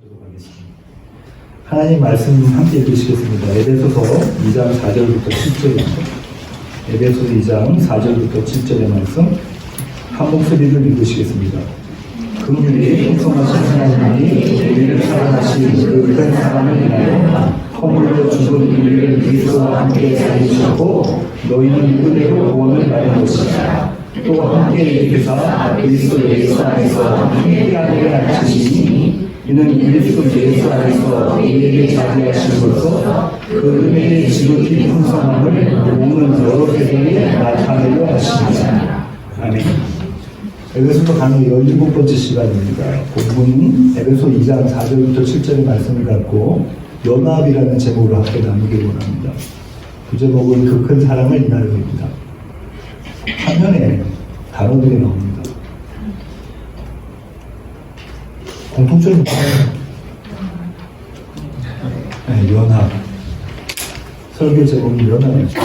보도록 하겠습니다. 하나님 말씀 함께 읽으시겠습니다. 에베소서 2장 4절부터 7절입니다. 에베소서 2장 4절부터 7절의 말씀 한 목소리를 읽으시겠습니다. 긍휼이 풍성하신 하나님이 우리를 사랑하신 그 큰 사랑을 인하여 허물로 죽은 우리를 그리스도와 함께 살리셨고 너희는 은혜로 구원을 받은 것이다. 또 함께 일으키사 그리스도 예수 안에서 함께하게 하시니 이는 그리스도 예수 안에서 우리에게 자비하심으로써 그 은혜의 지극히 풍성함을 오는 여러 세대에 나타내려 하십니다. 아멘. 에베소서 강의 17번째 시간입니다. 본문은 에베소 2장 4절부터 7절의 말씀을 갖고 연합이라는 제목으로 함께 나누기 원합니다. 부제목은 그 큰 사랑을 인하여입니다. 화면에 단어들이 나옵니다. 공통점이 연합. 설교 제목이 연합이죠.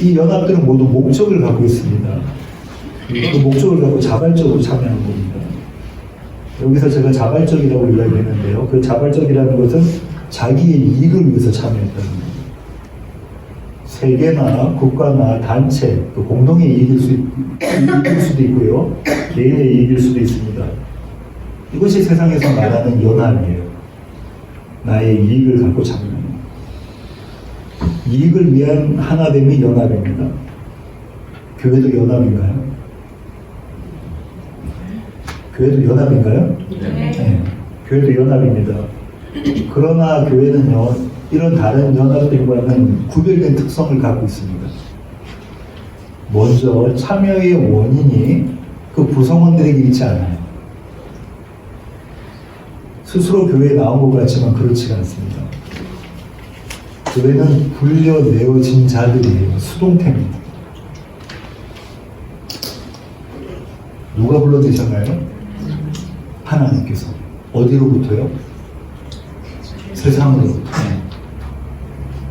이 연합들은 모두 목적을 갖고 있습니다. 그 목적을 갖고 자발적으로 참여하는 겁니다. 여기서 제가 자발적이라고 이야기했는데요. 그 자발적이라는 것은 자기의 이익을 위해서 참여했다는 겁니다. 세계나 국가나 단체, 또 공동의 이익일 수도 있고요. 개인의 이익일 수도 있습니다. 이것이 세상에서 말하는 연합이에요. 나의 이익을 갖고 참여합니다. 이익을 위한 하나됨이 연합입니다. 교회도 연합인가요? 교회도 연합인가요? 네. 교회도 연합입니다. 그러나 교회는요, 이런 다른 연합들과는 구별된 특성을 갖고 있습니다. 먼저 참여의 원인이 그 구성원들에게 있지 않아요. 스스로 교회에 나온 것 같지만 그렇지가 않습니다. 교회는 불려내어진 자들이에요. 수동태입니다. 누가 불러내셨나요? 하나님께서. 어디로부터요? 세상으로부터.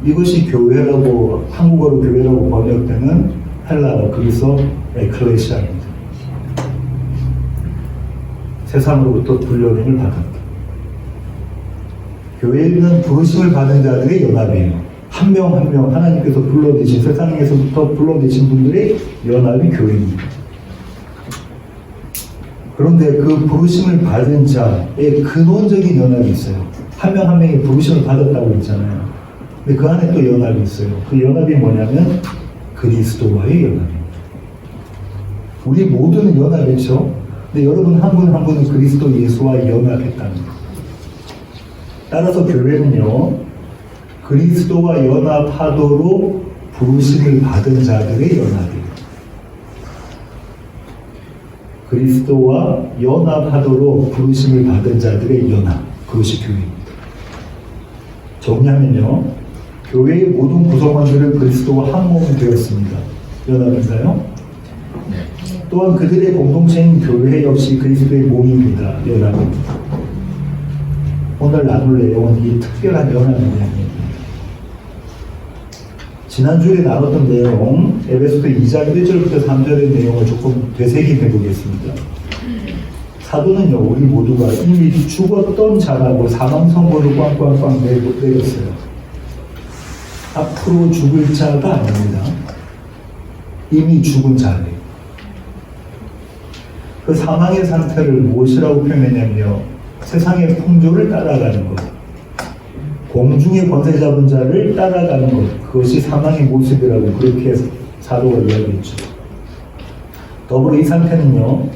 이것이 교회라고, 한국어로 교회라고 번역되는 헬라어, 그래서 에클레시아입니다. 세상으로부터 불려냄을 받았다. 교회는 부르심을 받은 자들의 연합이에요. 한 명 한 명 하나님께서 불러내신, 세상에서부터 불러내신 분들의 연합이 교회입니다. 그런데 그 부르심을 받은 자의 근원적인 연합이 있어요. 한 명 한 명이 부르심을 받았다고 했잖아요. 근데 그 안에 또 연합이 있어요. 그 연합이 뭐냐면 그리스도와의 연합입니다. 우리 모두는 연합이죠. 근데 여러분 한 분 한 분은 그리스도 예수와 연합했다는 거예요. 따라서 교회는요, 그리스도와 연합하도록 부르심을 받은 자들의 연합이에요. 그리스도와 연합하도록 부르심을 받은 자들의 연합, 그것이 교회입니다. 정리하면요, 교회의 모든 구성원들은 그리스도와 한 몸이 되었습니다. 연합인가요? 네. 또한 그들의 공동체인 교회 역시 그리스도의 몸입니다. 연합입니다. 오늘 나눌 내용은 이 특별한 연합의 내용입니다. 지난주에 나눴던 내용, 에베소서 2장 1절부터 3절의 내용을 조금 되새김해 보겠습니다. 사도는요, 우리 모두가 이미 죽었던 자라고 사망 선고를 꽝꽝꽝 내렸어요. 앞으로 죽을 자가 아닙니다. 이미 죽은 자예요. 그 사망의 상태를 무엇이라고 표현했냐면요, 세상의 풍조를 따라가는 것, 공중의 권세 잡은 자를 따라가는 것, 그것이 사망의 모습이라고 그렇게 사도가 이야기했죠. 더불어 이 상태는요,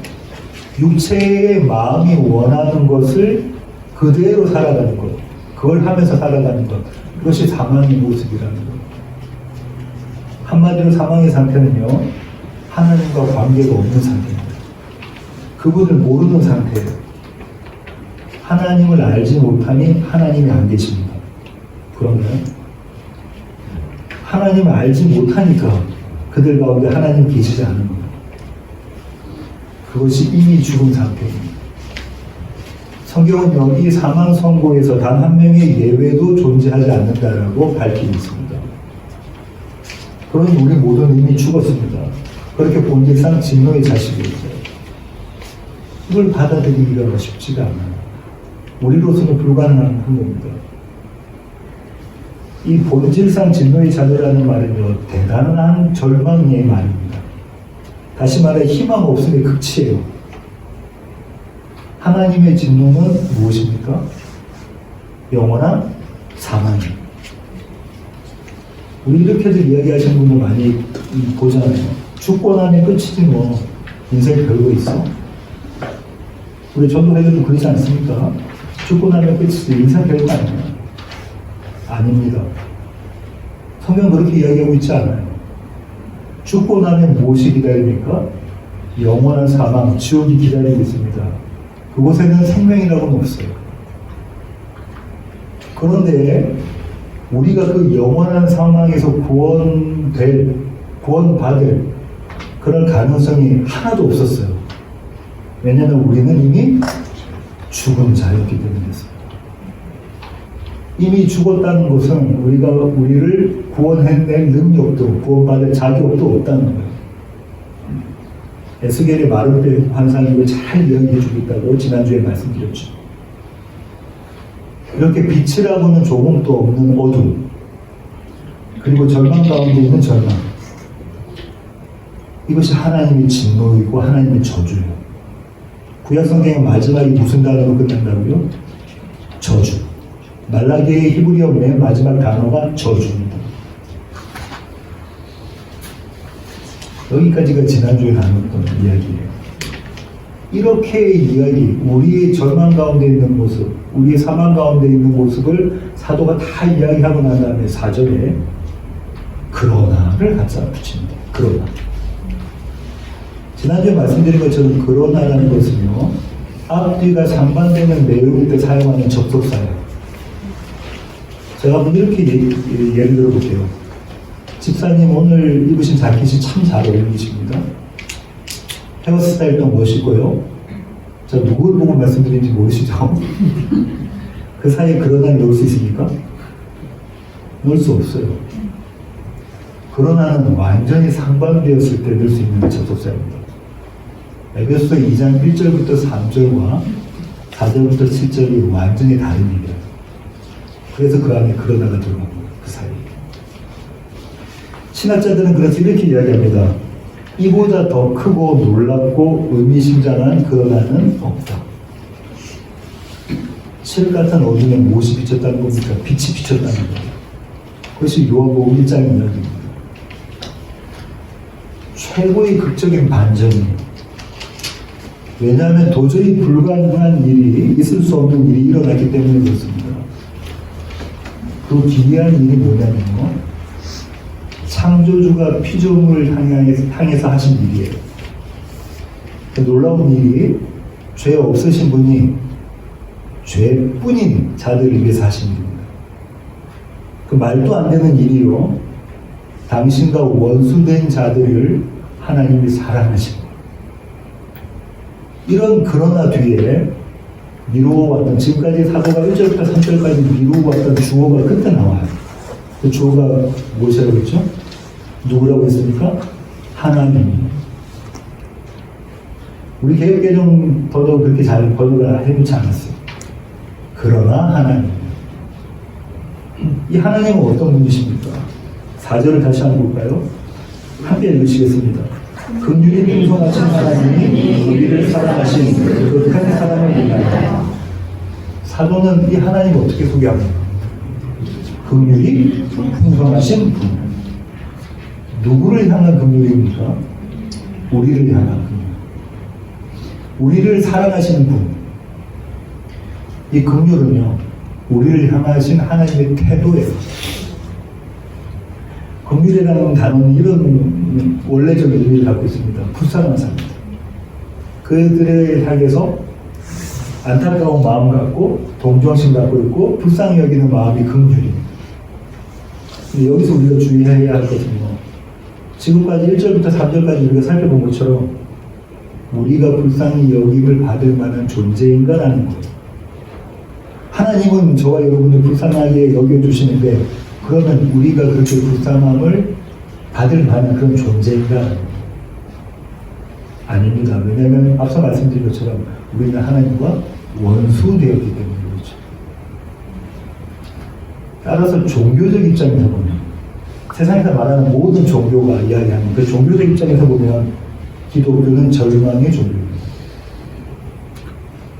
육체의 마음이 원하는 것을 그대로 살아가는 것, 그걸 하면서 살아가는 것, 그것이 사망의 모습이라는 것. 한마디로 사망의 상태는요, 하나님과 관계가 없는 상태입니다. 그분을 모르는 상태예요. 하나님을 알지 못하니 하나님이 안 계십니다. 그런가요? 하나님을 알지 못하니까 그들 가운데 하나님 계시지 않은 겁니다. 그것이 이미 죽은 상태입니다. 성경은요, 이 사망 선고에서 단 한 명의 예외도 존재하지 않는다라고 밝히고 있습니다. 그러니 우리 모두는 이미 죽었습니다. 그렇게 본질상 진노의 자식이죠. 이걸 받아들이기가 쉽지가 않아요. 우리로서는 불가능한 겁니다. 이 본질상 진노의 자녀라는 말은요, 대단한 절망의 말입니다. 다시 말해 희망 없음의 극치예요. 하나님의 진노는 무엇입니까? 영원한 사망이에요. 우리 이렇게들 이야기하시는 분들 많이 보잖아요. 죽고 나면 끝이지 뭐 인생 별거 있어? 우리 전도회들도 그러지 않습니까? 죽고 나면 끝이지 인생 별거 아니에요. 아닙니다. 성경 그렇게 이야기하고 있지 않아요. 죽고 나면 무엇이 기다립니까? 영원한 사망, 지옥이 기다리고 있습니다. 그곳에는 생명이라고는 없어요. 그런데 우리가 그 영원한 상황에서 구원받을 그런 가능성이 하나도 없었어요. 왜냐하면 우리는 이미 죽은 자였기 때문이었습니다. 이미 죽었다는 것은 우리를 구원해낼 능력도 구원받을 자격도 없다는 거예요. 에스겔의 마름대 환상을 잘 이야기해 주겠다고 지난주에 말씀드렸죠. 이렇게 빛이라고는 조금도 없는 어둠, 그리고 절망 가운데 있는 절망, 이것이 하나님의 진노이고 하나님의 저주예요. 구약성경의 마지막이 무슨 단어로 끝난다고요? 저주. 말라기의 히브리어 맨 마지막 단어가 저주입니다. 여기까지가 지난주에 나눴던 이야기예요. 이렇게 이야기, 우리의 절망 가운데 있는 모습, 우리의 사망 가운데 있는 모습을 사도가 다 이야기하고 난 다음에 4절에 그러나를 갖다 붙입니다. 그러나. 지난주에 말씀드린 것처럼 그러나라는 것은요, 앞뒤가 상반되는 내용일 때 사용하는 접속사예요. 제가 한번 이렇게 예를 들어볼게요. 집사님 오늘 입으신 자켓이 참 잘 어울리십니다. 헤어스타일도 멋있고요. 제가 누굴 보고 말씀드리는지 모르시죠? 그 사이에 그러나를 넣을 수 있습니까? 넣을 수 없어요. 그러나는 완전히 상반되었을 때 넣을 수 있는 접속사입니다. 에베소서 2장 1절부터 3절과 4절부터 7절이 완전히 다른 일이에요. 그래서 그 안에 그러나가 들어간 거예요. 그 사이에. 신학자들은 그래서 이렇게 이야기합니다. 이보다 더 크고 놀랍고 의미심장한 그러나는 없다. 실 같은 어둠에 무엇이 비쳤다는 겁니까? 빛이 비쳤다는 거예요. 그것이 요한복음 1장 이야기입니다. 최고의 극적인 반전이에요. 왜냐하면 도저히 불가능한 일이, 있을 수 없는 일이 일어났기 때문에 그렇습니다. 그 기이한 일이 뭐냐면요, 창조주가 피조물을 향해서 하신 일이에요. 그 놀라운 일이 죄 없으신 분이 죄뿐인 자들을 위해서 하신 일입니다. 그 말도 안 되는 일이요, 당신과 원수된 자들을 하나님이 사랑하시고, 이런 그러나 뒤에 미루어왔던, 지금까지 사도가 1절부터 3절까지 미루어왔던 주어가 끝에 나와요. 그 주어가 무엇이라고 했죠? 누구라고 했습니까? 하나님. 우리 개혁개정 더더욱 그렇게 잘 번역을 해놓지 않았어요. 그러나 하나님. 이 하나님은 어떤 분이십니까? 4절을 다시 한번 볼까요? 함께 읽으시겠습니다. 긍휼이 풍성하신 하나님이 우리를 사랑하신 그 한 사람을 위하여. 사도는 이 하나님을 어떻게 소개합니까? 긍휼이 풍성하신 분. 누구를 향한 긍휼입니까? 우리를 향한 긍휼. 우리를 사랑하시는 분. 이 긍휼은요, 우리를 향하신 하나님의 태도예요. 긍휼이라는 단어는 이런 원래적 의미를 갖고 있습니다. 불쌍한 사람. 그들을 향해서 안타까운 마음 갖고 동정심 갖고 있고 불쌍히 여기는 마음이 긍휼입니다. 근데 여기서 우리가 주의해야 할 것은요, 지금까지 1절부터 3절까지 우리가 살펴본 것처럼 우리가 불쌍히 여김을 받을 만한 존재인가라는 거예요. 하나님은 저와 여러분을 불쌍하게 여겨주시는데, 그러면 우리가 그렇게 불쌍함을 받을 만한 그런 존재인가? 아닙니다. 왜냐하면 앞서 말씀드린 것처럼 우리는 하나님과 원수 되었기 때문에 따라서 종교적 입장에서 보면, 세상에서 말하는 모든 종교가 이야기하는 그 종교적 입장에서 보면 기독교는 절망의 종교입니다.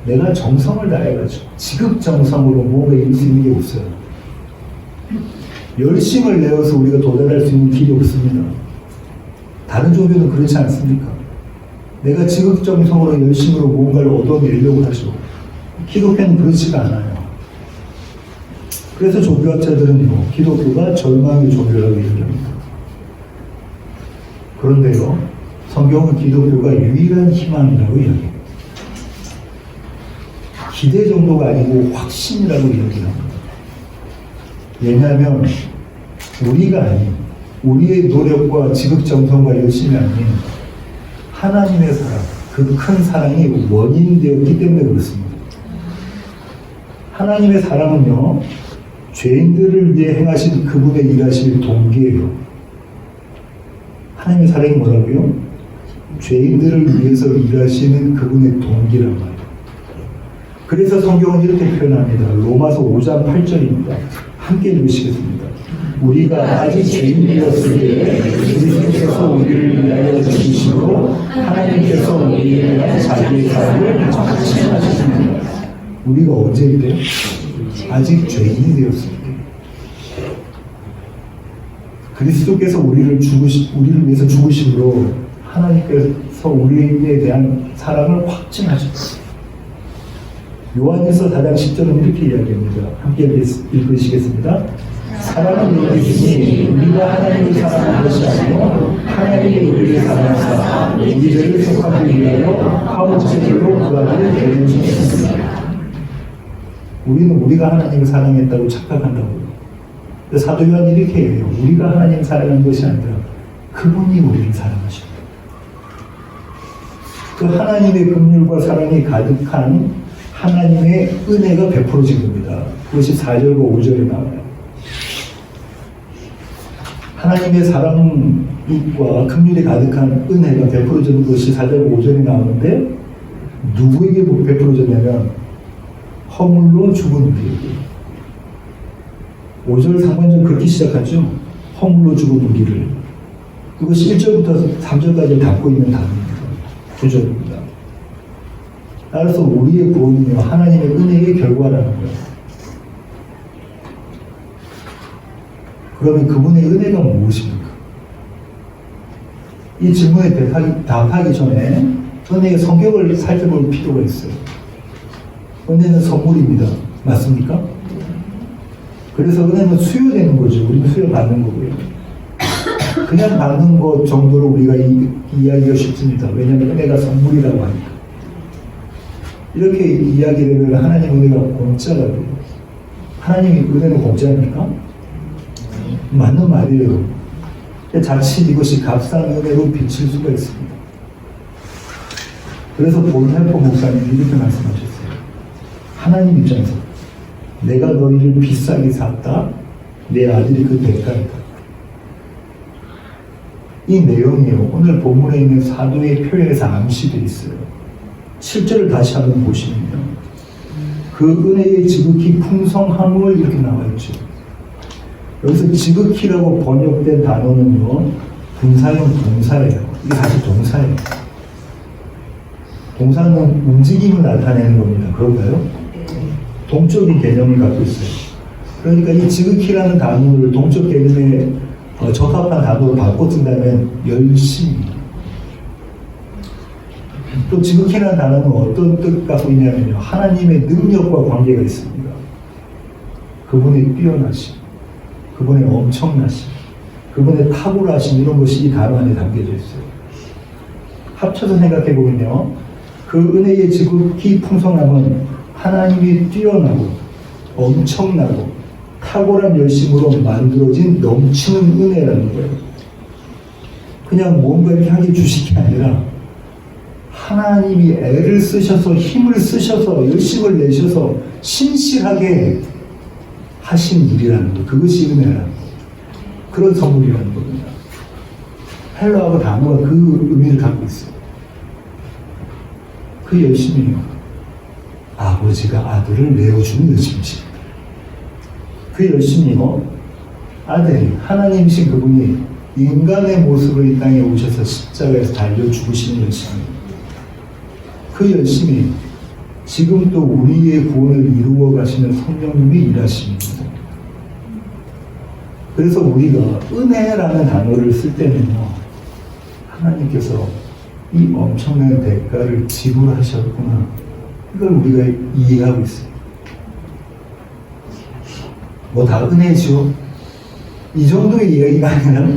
내가 정성을 다해가지고 지극정성으로 뭔가 이룰 수 있는 게 없어요. 열심을 내어서 우리가 도달할 수 있는 길이 없습니다. 다른 종교는 그렇지 않습니까? 내가 지극정성으로 열심으로 뭔가를 얻어내려고 하죠. 기독교는 그렇지가 않아요. 그래서 종교학자들은 기독교가 절망의 종교라고 얘기합니다. 그런데요, 성경은 기독교가 유일한 희망이라고 이야기합니다. 기대 정도가 아니고 확신이라고 이야기합니다. 왜냐하면 우리가 아닌, 우리의 노력과 지극정성과 열심이 아닌 하나님의 사랑, 그 큰 사랑이 원인되었기 때문에 그렇습니다. 하나님의 사랑은요, 죄인들을 위해 행하신 그분의 일하실 동기예요. 하나님의 사랑이 뭐라고요? 죄인들을 위해서 일하시는 그분의 동기란 말이에요. 그래서 성경은 이렇게 표현합니다. 로마서 5장 8절입니다. 함께 읽으시겠습니다. 우리가 아직 죄인이었을 때 그리스도께서 우리를 위하여 죽으심으로 하나님께서 우리에 대한 자기의 사랑을 확신하셨습니다. 우리가 언제인데요? 아직 죄인이 되었을 때. 그리스도께서 우리를 위해서 죽으심으로 하나님께서 우리에 대한 사랑을 확증하셨습니다. 요한일서 4장 10절은 이렇게 이야기합니다. 함께 읽으시겠습니다. 사랑은 이것이니 우리가 하나님을 사랑한 것이 아니고 하나님이 우리를 사랑하사 우리를 속하기 위하여 화목제물로 그 아들을 내려주셨습니다. 우리는 우리가 하나님을 사랑했다고 착각한다고요. 사도 요한이 이렇게 해요. 우리가 하나님을 사랑한 것이 아니라 그분이 우리를 사랑하셨다. 그 하나님의 긍휼과 사랑이 가득한 하나님의 은혜가 베풀어진 겁니다. 그것이 4절과 5절에 나와요. 하나님의 사랑과 긍휼이 가득한 은혜가 베풀어진 것이 4절과 5절에 나오는데 누구에게 베풀어졌냐면 허물로 죽은 우리에게. 5절 상반절 그렇게 시작하죠. 허물로 죽은 우리를. 그것이 1절부터 3절까지 담고 있는 단어입니다. 구절입니다. 따라서 우리의 구원은요, 하나님의 은혜의 결과라는 거예요. 그러면 그분의 은혜가 무엇입니까? 이 질문에 답하기 전에 은혜의 성격을 살펴볼 필요가 있어요. 은혜는 선물입니다. 맞습니까? 그래서 은혜는 수요되는 거죠. 우리는 수요받는 거고요. 그냥 받는 것 정도로 우리가 이야기하기가 쉽습니다. 왜냐하면 은혜가 선물이라고 하니까. 이렇게 이야기되면 하나님 은혜가 공짜가 돼요. 하나님의 은혜는 공짜입니까? 맞는 말이에요. 자칫 이것이 값싼 은혜로 비칠 수가 있습니다. 그래서 본헬퍼 목사님이 이렇게 말씀하셨어요. 하나님 입장에서 내가 너희를 비싸게 샀다. 내 아들이 그 대가이다. 이 내용이요. 오늘 본문에 있는 사도의 표현에서 암시되어 있어요. 7절을 다시 한번 보시면요. 그 은혜의 지극히 풍성함을 이렇게 나와 있죠. 여기서 지극히라고 번역된 단어는요. 분사형 동사예요. 이게 사실 동사예요. 동사는 움직임을 나타내는 겁니다. 그런가요? 동적인 개념을 갖고 있어요. 그러니까 이 지극히라는 단어를 동적 개념에 적합한 단어로 바꿔 쓴다면 열심히. 또 지극히라는 단어는 어떤 뜻 갖고 있냐면요. 하나님의 능력과 관계가 있습니다. 그분의 뛰어나심, 그분의 엄청나심, 그분의 탁월하심 이런 것이 이 단어 안에 담겨져 있어요. 합쳐서 생각해 보면요. 그 은혜의 지극히 풍성함은 하나님이 뛰어나고 엄청나고 탁월한 열심으로 만들어진 넘치는 은혜라는 거예요. 그냥 뭔가 이렇게 하게 주신 게 아니라 하나님이 애를 쓰셔서 힘을 쓰셔서 열심을 내셔서 신실하게 하신 일이라는 거. 그것이 은혜라는 거. 그런 선물이라는 겁니다. 헬라어 단어가 그 의미를 갖고 있어요. 그 열심이요. 아버지가 아들을 내어주는 열심이십니다. 그 열심이요. 아들이 하나님이신 그분이 인간의 모습으로 이 땅에 오셔서 십자가에서 달려 죽으시는 열심입니다. 그 열심이 지금 또 우리의 구원을 이루어 가시는 성령님이 일하십니다. 그래서 우리가 은혜라는 단어를 쓸 때는요, 하나님께서 이 엄청난 대가를 지불하셨구나, 이걸 우리가 이해하고 있어요. 뭐 다 은혜죠. 이 정도의 이야기가 아니라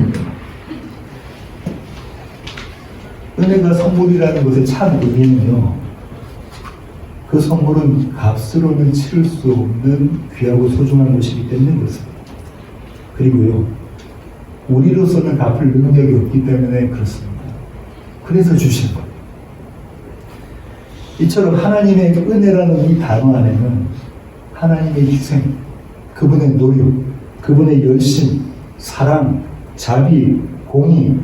은혜가 선물이라는 것의 참 의미는요, 그 선물은 값으로는 치를 수 없는 귀하고 소중한 것이기 때문에 그렇습니다. 그리고요, 우리로서는 갚을 능력이 없기 때문에 그렇습니다. 그래서 주신 것. 이처럼 하나님의 은혜라는 이 단어 안에는 하나님의 희생, 그분의 노력, 그분의 열심, 사랑, 자비, 공의,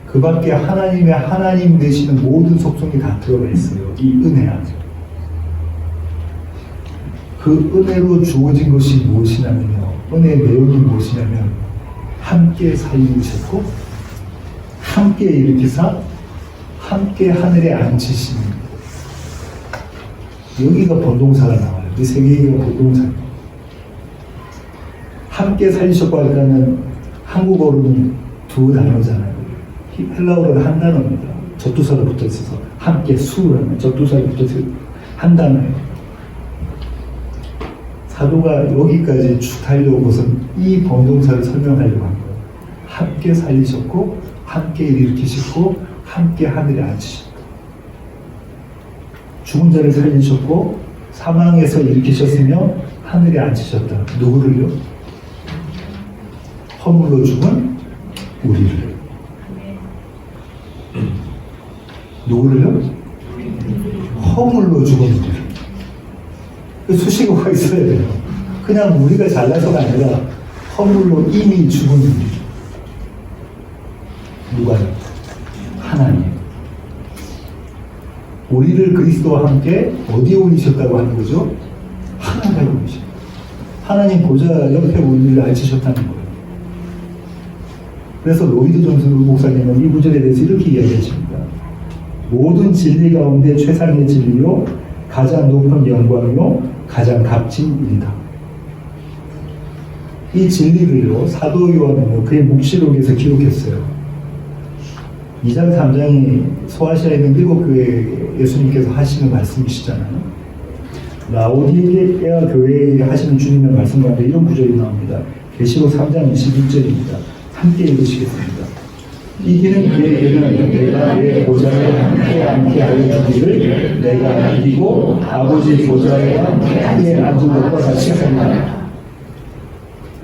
그 밖에 하나님의 하나님 되시는 모든 속성이 다 들어가 있어요. 이 은혜 안에. 그 은혜로 주어진 것이 무엇이냐면요, 은혜의 내용이 무엇이냐면 함께 살리셨고 함께 일으키사 함께 하늘에 앉히십니다. 여기가 본동사가 나와요. 이 세 개가 본동사입니다. 함께 살리셨고 할까는 한국어로는 두 단어잖아요. 헬라어로는 한 단어입니다. 접두사가 붙어 있어서 함께 수라는 접두사가 붙어 있어서 한 단어예요. 사도가 여기까지 쭉 달려오고선 이 본동사를 설명하려고 한 거예요. 함께 살리셨고 함께 일으키셨고 함께 하늘에 앉히셨다. 죽은 자를 살리셨고 사망에서 일으키셨으며 하늘에 앉히셨다. 누구를요? 허물로 죽은 우리를. 누구를요? 허물로 죽은 우리를. 수식어가 있어야 돼요. 그냥 우리가 잘나서가 아니라 허물로 이미 죽은 우리. 누가요? 하나님. 우리를 그리스도와 함께 어디에 올리셨다고 하는 거죠? 하나님에 올리셨다. 하나님 보좌 옆에 우리를 앉히셨다는 거예요. 그래서 로이드 존스 목사님은 이 구절에 대해서 이렇게 이야기하십니다. 모든 진리 가운데 최상의 진리요, 가장 높은 영광이요, 가장 값진 일이다. 이 진리를요, 사도 요한은 그의 묵시록에서 기록했어요. 2장 3장이 소아시아에 있는 7교회에 예수님께서 하시는 말씀이시잖아요. 라오디게아 교회에 하시는 주님의 말씀 가운데 이런 구절이 나옵니다. 계시록 3장 21절입니다. 함께 읽으시겠습니다. 이기는 그에게는 내가 내 보좌에 함께 앉게 하여 주기를 내가 이기고 아버지 보좌에 함께 앉은 것과 같이 하리라.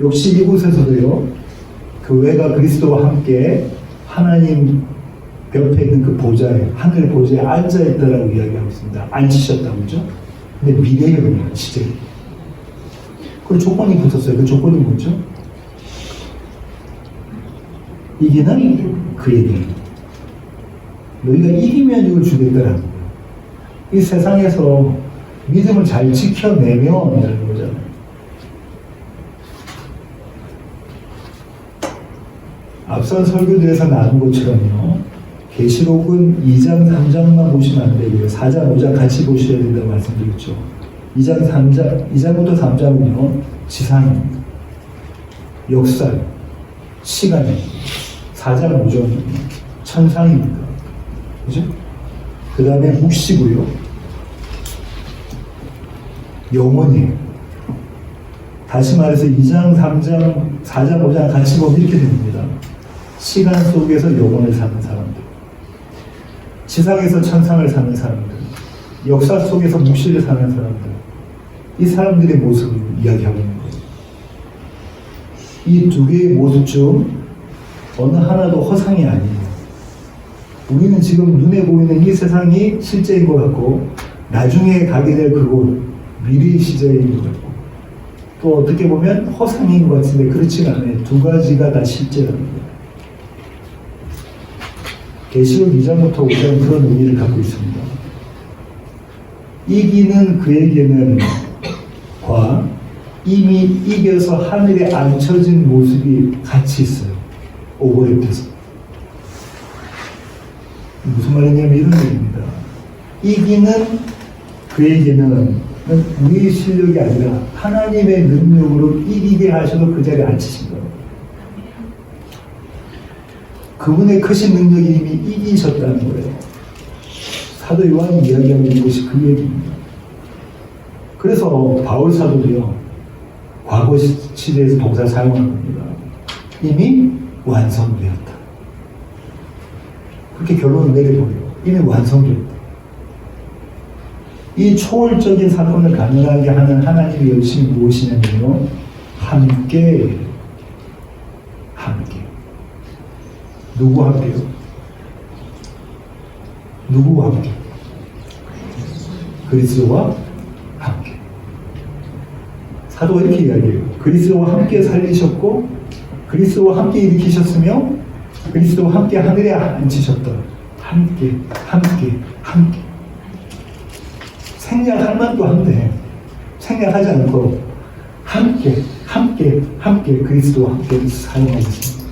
역시 이곳에서도요, 교회가 그리스도와 함께 하나님 옆에 있는 그 보좌에, 하늘 보좌에 앉아있다라고 이야기하고 있습니다. 앉히셨다고 그죠? 근데 미래형이에요, 시제. 그 조건이 붙었어요. 그 조건이 뭐죠? 이기는 그에게. 너희가 이기면 이걸 주겠다라는 거예요. 이 세상에서 믿음을 잘 지켜내면 이라는 거잖아요. 앞선 설교들에서 나눈 것처럼요, 계시록은 2장 3장만 보시면 안 되고요, 4장 5장 같이 보셔야 된다고 말씀드렸죠. 2장부터 3장은요 지상입니다. 역사, 시간입니다. 4장 5장은 천상입니다. 그죠? 그 다음에 묵시고요, 영원이에요. 다시 말해서 2장, 3장, 4장, 5장 같이 보면 이렇게 됩니다. 시간 속에서 영혼을 사는 사람들, 지상에서 천상을 사는 사람들, 역사 속에서 묵시를 사는 사람들, 이 사람들의 모습을 이야기하고 있는 거예요. 이 두 개의 모습 중 어느 하나도 허상이 아니에요. 우리는 지금 눈에 보이는 이 세상이 실제인 것 같고, 나중에 가게 될 그곳, 미래의 시제인 것 같고, 또 어떻게 보면 허상인 것 같은데 그렇지가 않아요. 두 가지가 다 실제라는 거예요. 계시록 2장부터 5장은 그런 의미를 갖고 있습니다. 이기는 그에게는 과 이미 이겨서 하늘에 앉혀진 모습이 같이 있어요. 오버랩돼서. 무슨 말이냐면 이런 얘기입니다. 이기는 그에게는 우리의 실력이 아니라 하나님의 능력으로 이기게 하셔서 그 자리에 앉히신 거예요. 그분의 크신 능력이 이미 이기셨다는 거예요. 사도 요한이 이야기하고 있는 것이 그 얘기입니다. 그래서 바울 사도도요, 과거 시대에서 동사를 사용하는 겁니다. 이미 완성되었다. 그렇게 결론을 내려버려요. 이미 완성되었다. 이 초월적인 사건을 가능하게 하는 하나님의 열심이 무엇이냐면요, 함께. 누구 함께요? 누구와 함께? 그리스도와 함께. 사도가 이렇게 이야기해요. 그리스도와 함께 살리셨고, 그리스도와 함께 일으키셨으며, 그리스도와 함께 하늘에 앉히셨다. 함께. 생략할 만도 한데, 생략하지 않고, 함께 그리스도와 함께 사용하셨습니다.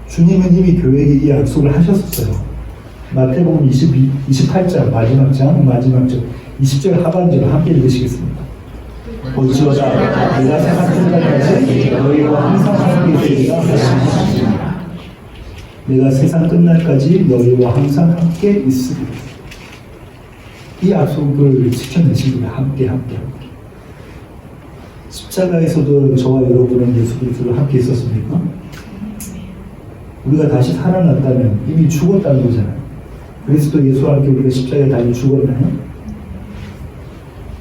주님은 이미 교회에게 이 약속을 하셨었어요. 마태복음 28장 마지막 절 20절 하반절을 함께 읽으시겠습니다. 볼지어다 내가 세상 끝날까지 너희와 항상 함께 있으리라 하시니라. 내가 세상 끝날까지 너희와 항상 함께 있으리라. 이 약속을 지켜내신 거예요. 함께. 십자가에서도 저와 여러분은 예수 그리스도와 함께 있었습니까? 우리가 다시 살아났다면 이미 죽었다는 거잖아요. 그리스도 예수와 함께 우리가 십자가에 달려 죽었나요?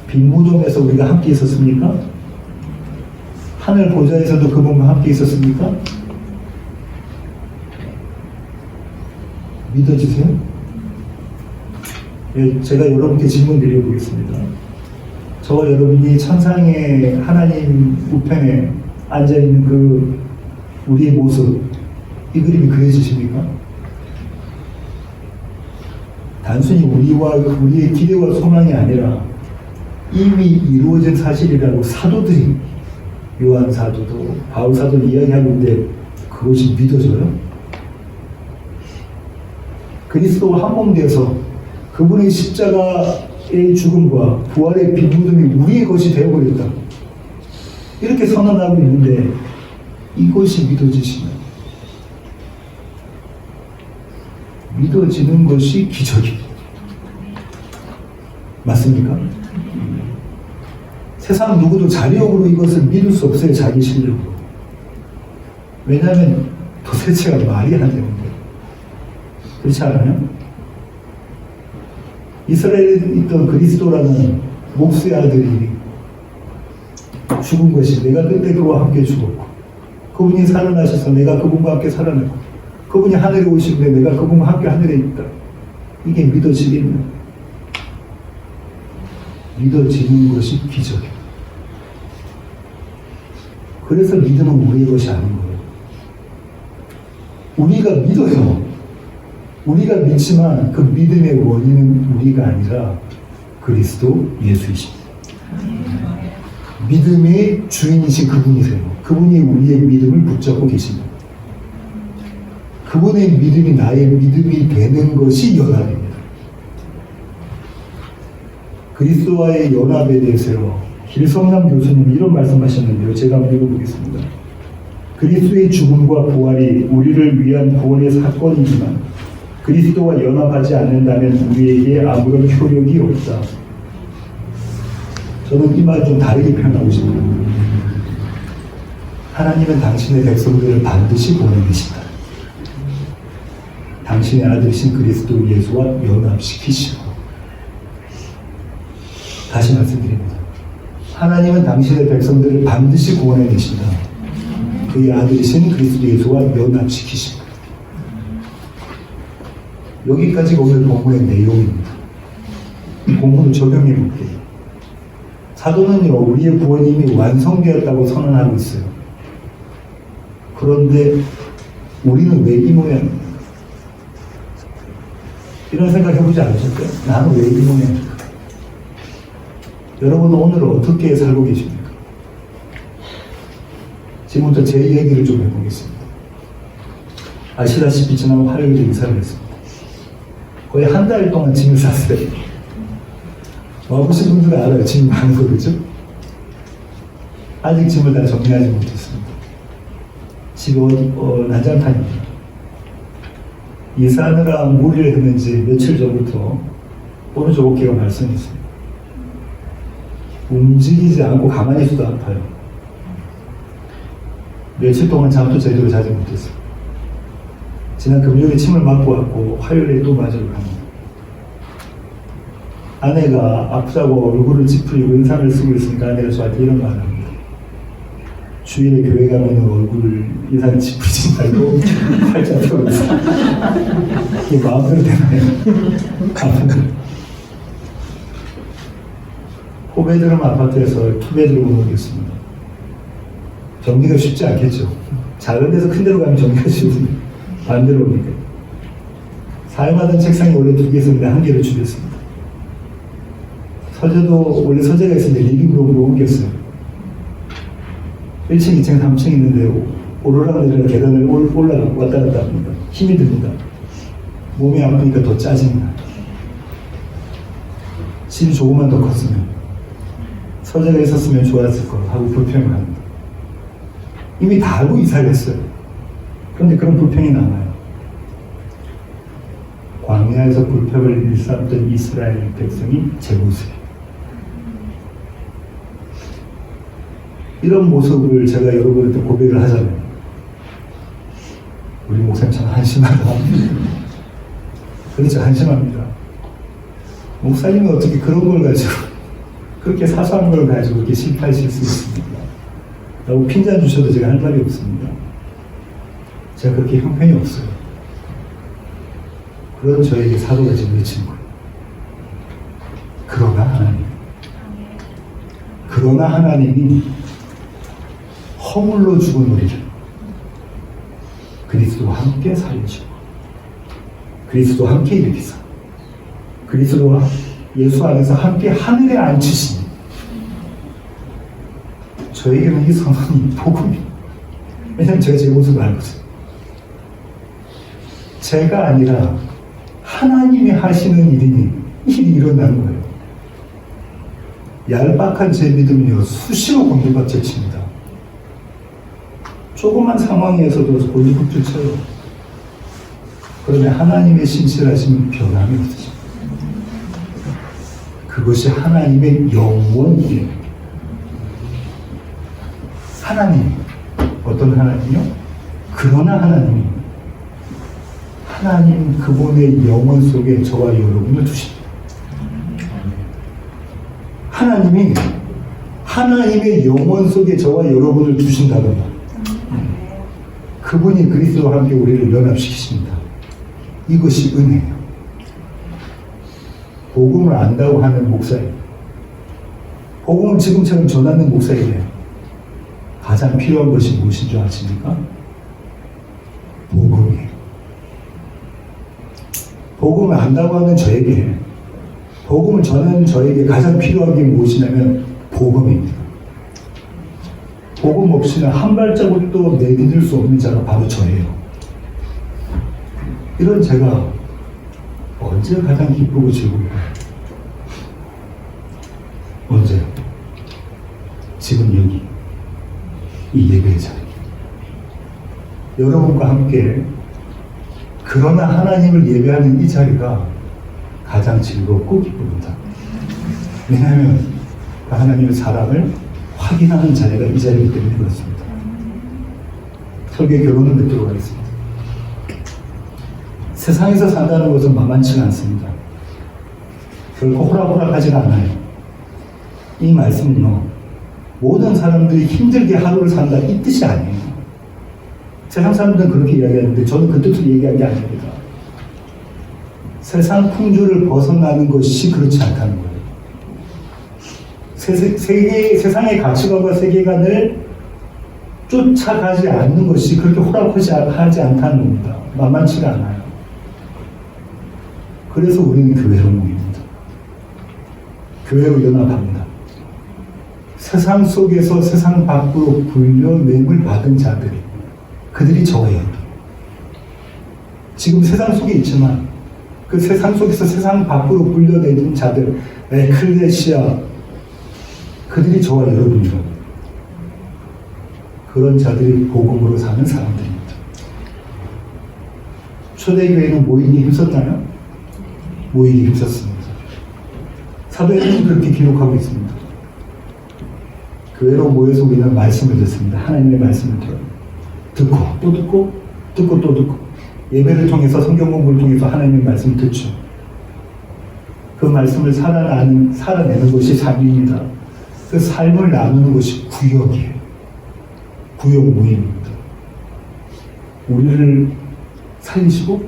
빈 무덤에서 우리가 함께 있었습니까? 하늘 보좌에서도 그분과 함께 있었습니까? 믿어지세요? 제가 여러분께 질문 드려보겠습니다. 저와 여러분이 천상의 하나님 우편에 앉아있는 그 우리의 모습, 이 그림이 그려지십니까? 단순히 우리의 기대와 소망이 아니라 이미 이루어진 사실이라고 사도들이, 요한 사도도 바울 사도도 이야기하고 있는데 그것이 믿어져요? 그리스도와 한몸되어서 그분의 십자가의 죽음과 부활의 빈 무덤이 우리의 것이 되어버렸다. 이렇게 선언하고 있는데 이것이 믿어지시나요? 믿어지는 것이 기적입니다. 맞습니까? 세상 누구도 자력으로 이것을 믿을 수 없어요. 자기 실력으로. 왜냐하면 도대체가 말이 안 되는 거예요. 그렇지 않아요? 이스라엘에 있던 그리스도라는 목수의 아들이 죽은 것이 내가 그때 그와 함께 죽었고, 그분이 살아나셔서 내가 그분과 함께 살아났고, 그분이 하늘에 오시는데 내가 그분과 함께 하늘에 있다. 이게 믿어지겠냐? 믿어지는 것이 기적이에요. 그래서 믿음은 우리의 것이 아닌 거예요. 우리가 믿어요. 우리가 믿지만 그 믿음의 원인은 우리가 아니라 그리스도 예수이십니다. 믿음의 주인이신 그분이세요. 그분이 우리의 믿음을 붙잡고 계십니다. 그분의 믿음이 나의 믿음이 되는 것이 연합입니다. 그리스도와의 연합에 대해서요, 길성남 교수님이 이런 말씀하셨는데요. 제가 한번 읽어보겠습니다. 그리스도의 죽음과 부활이 우리를 위한 구원의 사건이지만 그리스도와 연합하지 않는다면 우리에게 아무런 효력이 없다. 저는 이 말 좀 다르게 표현하고 싶어요. 하나님은 당신의 백성들을 반드시 보내계신다. 당신의 아들이신 그리스도 예수와 연합시키시고. 다시 말씀드립니다. 하나님은 당신의 백성들을 반드시 구원해내신다. 그의 아들이신 그리스도 예수와 연합시키시고. 여기까지가 오늘 본문의 내용입니다. 이 본문을 적용해 볼게요. 사도는요, 우리의 구원이 이미 완성되었다고 선언하고 있어요. 그런데 우리는 왜 이 모양입니까? 이런 생각 해보지 않으셨어요? 나는 왜 이 모양입니까? 여러분은 오늘 어떻게 살고 계십니까? 지금부터 제 얘기를 좀 해보겠습니다. 아시다시피 지난 화요일에 이사를 했습니다. 거의 한 달 동안 짐을 쌌어요. 와보신 분들은 알아요. 짐이 많은 거, 그죠? 아직 짐을 다 정리하지 못했습니다. 집이 난장판입니다. 이사하느라 무리를 했는지 며칠 전부터 오른쪽 어깨가 말썽했어요. 움직이지 않고 가만히 있어도 아파요. 며칠 동안 잠도 제대로 자지 못했어요. 지난 금요일에 침을 맞고 왔고 화요일에 또 맞으러 갑니다. 아내가 아프다고 얼굴을 찌푸리고 인상을 쓰고 있으니까 아내가 저한테 이런 말을 합니다. 주일에 교회 가면 얼굴을 인상을 찌푸리지 말고 팔자 펴면서 이게 마음대로 되나요? 포베드룸 아파트에서 투베드룸으로 오겠습니다. 정리가 쉽지 않겠죠. 작은 데서 큰 데로 가면 정리가 쉽습니다. 반대로 오니까. 사용하던 책상이 원래 2개 있었는데 1개를 줄였습니다. 서재도 원래 서재가 있었는데 리빙룸으로 옮겼어요. 1층, 2층, 3층 있는데 오르락내리락 계단을 올라가고 왔다 갔다 합니다. 힘이 듭니다. 몸이 아프니까 더 짜증이 나요. 집이 조금만 더 컸으면 서재가 있었으면 좋았을 거 하고 불평을 합니다. 이미 다 알고 이사를 했어요. 그런데 그런 불평이 남아요. 광야에서 불평을 일삼던 이스라엘 백성이 제 모습이에요. 이런 모습을 제가 여러분한테 고백을 하잖아요. 우리 목사님 참 한심하다. 그렇죠, 한심합니다. 목사님이 어떻게 그런 걸 가지고 그렇게 사소한 걸 가지고 이렇게 실패하실 수 있습니까? 라고 핀잔 주셔도 제가 할 말이 없습니다. 제가 그렇게 형편이 없어요. 그런 저에게 사도가 지금 외친 거예요. 그러나 하나님이 허물로 죽은 우리를 그리스도와 함께 살리시고 그리스도와 함께 일으키사 그리스도와 예수 안에서 함께 하늘에 앉히시니 저에게는 이 선언이 복음이에요. 왜냐하면 제가 제 모습을 알거든요. 제가 아니라 하나님이 하시는 일이 일어나는 거예요. 얄팍한 제 믿음이요 수시로 곤두박질 칩니다. 조그만 상황에서도 곤두박질 쳐요. 그러면 하나님의 신실하심은 변함이 없으십니다. 그것이 하나님의 영원이에요. 하나님, 어떤 하나님이요? 그러나 하나님 그분의 영혼 속에 저와 여러분을 두십니다. 하나님이 하나님의 영혼 속에 저와 여러분을 두신다거나 그분이 그리스도와 함께 우리를 연합시키십니다. 이것이 은혜예요. 복음을 안다고 하는 목사예요. 복음을 지금처럼 전하는 목사에게 가장 필요한 것이 무엇인 줄 아십니까? 복음이에요. 복음을 안다고 하는 저에게, 복음을 전하는 저에게 가장 필요한 게 무엇이냐면 복음입니다. 복음 없이는 한 발자국도 내디딜 수 없는 자가 바로 저예요. 이런 제가 언제 가장 기쁘고 즐거울까요? 언제요? 지금 여기 이 예배의 자리 여러분과 함께 그러나 하나님을 예배하는 이 자리가 가장 즐겁고 기쁩니다. 왜냐하면 하나님의 사랑을 확인하는 자리가 이 자리이기 때문에 그렇습니다. 설교의 결론을 맺도록 하겠습니다. 세상에서 산다는 것은 만만치가 않습니다. 결코 호락호락하지가 않아요. 이 말씀은요, 모든 사람들이 힘들게 하루를 산다 이 뜻이 아니에요. 세상 사람들은 그렇게 이야기하는데 저는 그 뜻으로 얘기한 게 아닙니다. 세상 풍조를 벗어나는 것이 그렇지 않다는 거예요. 세상의 가치관과 세계관을 쫓아가지 않는 것이 그렇게 호락하지 않다는 겁니다. 만만치가 않아요. 그래서 우리는 교회로 모입니다. 교회로 연합합니다. 세상 속에서 세상 밖으로 불려냄을 받은 자들이 그들이 저예요. 지금 세상 속에 있지만 그 세상 속에서 세상 밖으로 불려내는 자들, 에클레시아, 그들이 저와 여러분이라고. 그런 자들이 복음으로 사는 사람들입니다. 초대교회는 모이기 힘썼나요? 모이기 힘썼습니다. 사도행전은 그렇게 기록하고 있습니다. 교회로 모여서 우리는 말씀을 듣습니다. 하나님의 말씀을 들어요. 듣고 또 듣고 듣고 또 듣고 예배를 통해서 성경 공부를 통해서 하나님의 말씀을 듣죠. 그 말씀을 살아내는 것이 삶입니다. 그 삶을 나누는 것이 구역이에요. 구역 모임입니다. 우리를 살리시고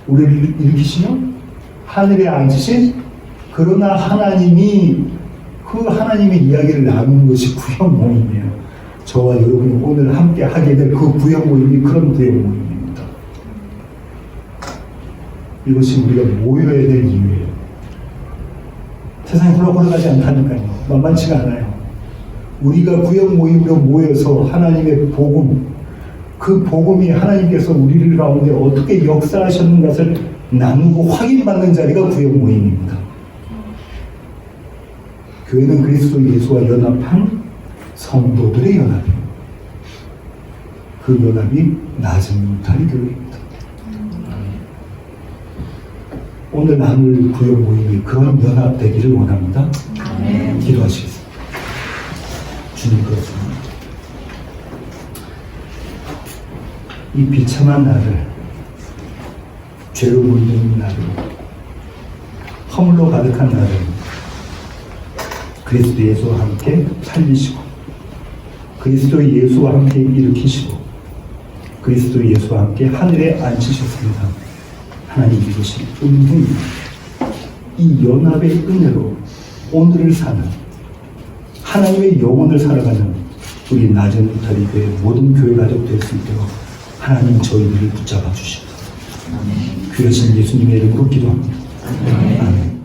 우리를 일으키시며 하늘에 앉으신 그러나 하나님이 그 하나님의 이야기를 나누는 것이 구역 모임이에요. 저와 여러분이 오늘 함께 하게 될 그 구역 모임이 그런 구역 모임입니다. 이것이 우리가 모여야 될 이유예요. 세상이 흘러가지 않다니까요. 만만치가 않아요. 우리가 구역 모임으로 모여서 하나님의 복음, 그 복음이 하나님께서 우리를 가운데 어떻게 역사하셨는 것을 나누고 확인받는 자리가 구역 모임입니다. 교회는 그리스도 예수와 연합한 성도들의 연합입니다. 그 연합이 낮은 울타리 교회입니다. 오늘 나눌 구역 모임이 그런 연합되기를 원합니다. 기도하시겠습니다. 주님, 그렇습니다. 이 비참한 나를, 죄로 물든 나를, 허물로 가득한 나를 그리스도 예수와 함께 살리시고 그리스도 예수와 함께 일으키시고 그리스도 예수와 함께 하늘에 앉히셨습니다. 하나님, 이것이 은혜입니다. 이 연합의 은혜로 오늘을 사는 하나님의 영혼을 살아가는 우리 낮은 울타리 교회 모든 교회 가족 될 수 있도록 하나님 저희들을 붙잡아 주시옵소서. 귀하신 예수님의 이름으로 기도합니다. 아멘.